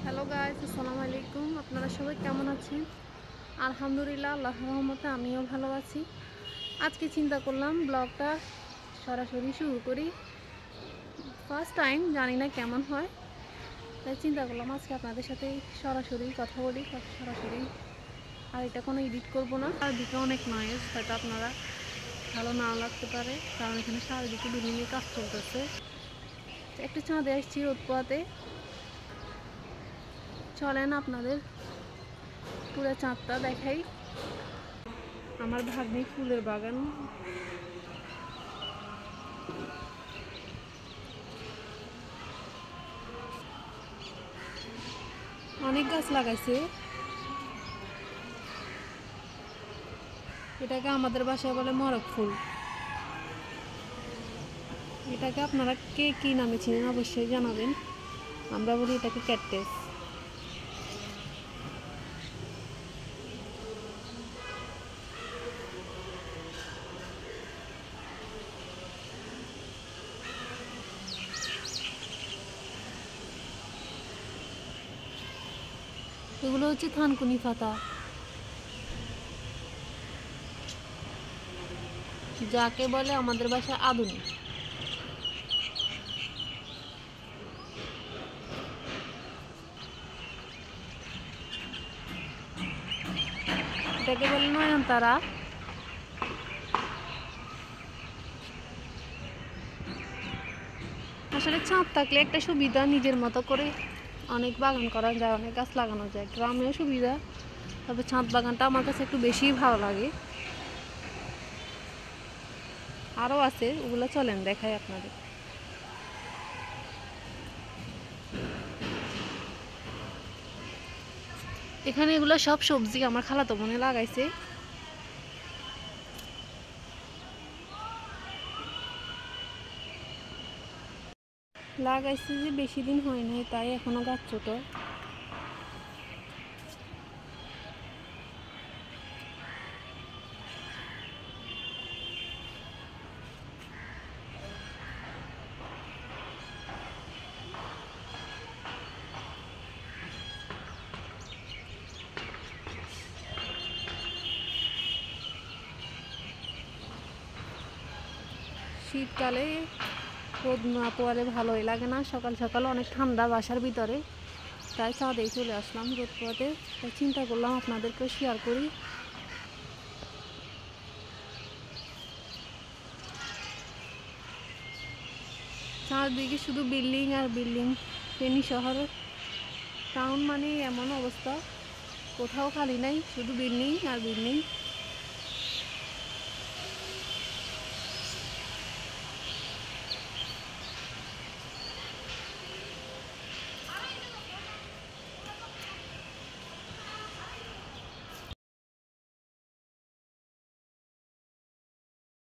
Hello guys, আসসালামু আলাইকুম। আপনারা সবাই কেমন আছেন? আলহামদুলিল্লাহ, আল্লাহর রহমতে আমিও ভালো আছি। আজকে চিন্তা করলাম ব্লগটা সরাসরি শুরু করি। ফার্স্ট টাইম, জানি না কেমন হয়, তাই চিন্তা করলাম আজকে আপনাদের সাথে সরাসরি কথা বলি, সরাসরি। আর এটা কোনো এডিট করব না। চারদিকে অনেক নয়েজ, হয়তো আপনারা ভালো না লাগতে পারে, কারণ এখানে চারিদিকে বিল্ডিংয়ের কাজ চলতেছে। একটু চাঁদে আসছি রোদ পোয়াতে। চলেন আপনাদের পুরো চাঁদটা দেখাই। আমার ভাগ্নি ফুলের বাগান, অনেক গাছ লাগাইছে। এটাকে আমাদের বাসায় বলে মরক ফুল। এটাকে আপনারা কে কী নামে চিনেন অবশ্যই জানাবেন। আমরা বলি এটাকে ক্যাকটাস। এগুলো হচ্ছে থানকুনি পাতা, যাকে বলে আমাদের বাসায় আধুনিক। এটাকে বলে নয়নতারা। আসলে ছাদ থাকলে একটা সুবিধা, নিজের মতো করে অনেক বাগান করা যায়, অনেক গাছ লাগানো যায়। গ্রামেও সুবিধা, তবে ছাদ বাগানটা আমার কাছে একটু বেশিই ভালো লাগে। আরও আছে, ওগুলো চলেন দেখাই আপনাদের। এখানে এগুলো সব সবজি আমার খালাতো বোনে লাগাইছে। লাগাইছে যে বেশি দিন হয় নাই, তাই এখনো গাছ ছোট। শীতকালে রোদ না পোয়ালে ভালোই লাগে না, সকাল সকাল অনেক ঠান্ডা বাসার ভিতরে, তাই ছাদেই চলে আসলাম রোদ পোয়াতে। তাই চিন্তা করলাম আপনাদেরকেও শেয়ার করি। চারদিকে শুধু বিল্ডিং আর বিল্ডিং। ফেনী শহরের টাউন মানে এমন অবস্থা, কোথাও খালি নাই, শুধু বিল্ডিং আর বিল্ডিং।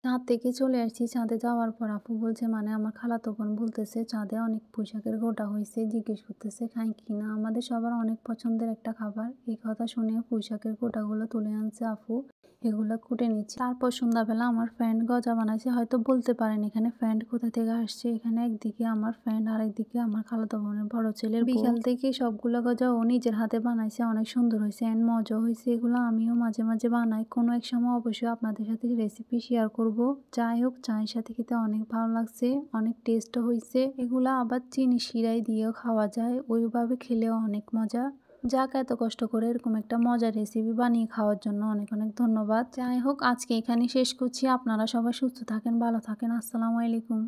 চাঁদ থেকে চলে আসছি। চাঁদে যাওয়ার পর আপু বলছে, মানে আমার খালাতো বোন বলতেছে চাঁদে অনেক পুঁইশাকের গোটা হয়েছে, জিজ্ঞেস করতেছে খাই কি না। আমাদের সবার অনেক পছন্দের একটা খাবার। এই কথা শুনে পুঁইশাকের গোটাগুলো তুলে আনছে আপু, এগুলো কুটে নিচ্ছে। তারপর সন্ধ্যাবেলা আমার ফ্রেন্ড গজা বানাইছে। হয়তো বলতে পারেন এখানে ফ্রেন্ড কোথা থেকে আসছে। এখানে একদিকে আমার ফ্রেন্ড আর একদিকে আমার খালাতো বোনের বড় ছেলের। বিকাল থেকে সবগুলো গজা ও নিজের হাতে বানাইছে, অনেক সুন্দর হয়েছে এন্ড মজা হয়েছে। এগুলো আমিও মাঝে মাঝে বানাই, কোনো এক সময় অবশ্যই আপনাদের সাথে রেসিপি শেয়ার করব। যাই হোক, চায়ের সাথে খেতে অনেক ভালো লাগছে, অনেক টেস্টও হয়েছে। এগুলা আবার চিনি শিরাই দিয়েও খাওয়া যায়, ওইভাবে খেলেও অনেক মজা। যাক, এত কষ্ট করে এরকম একটা মজার রেসিপি বানিয়ে খাওয়ার জন্য অনেক অনেক ধন্যবাদ। যাই হোক, আজকে এখানে শেষ করছি। আপনারা সবাই সুস্থ থাকেন, ভালো থাকেন। আসসালামু আলাইকুম।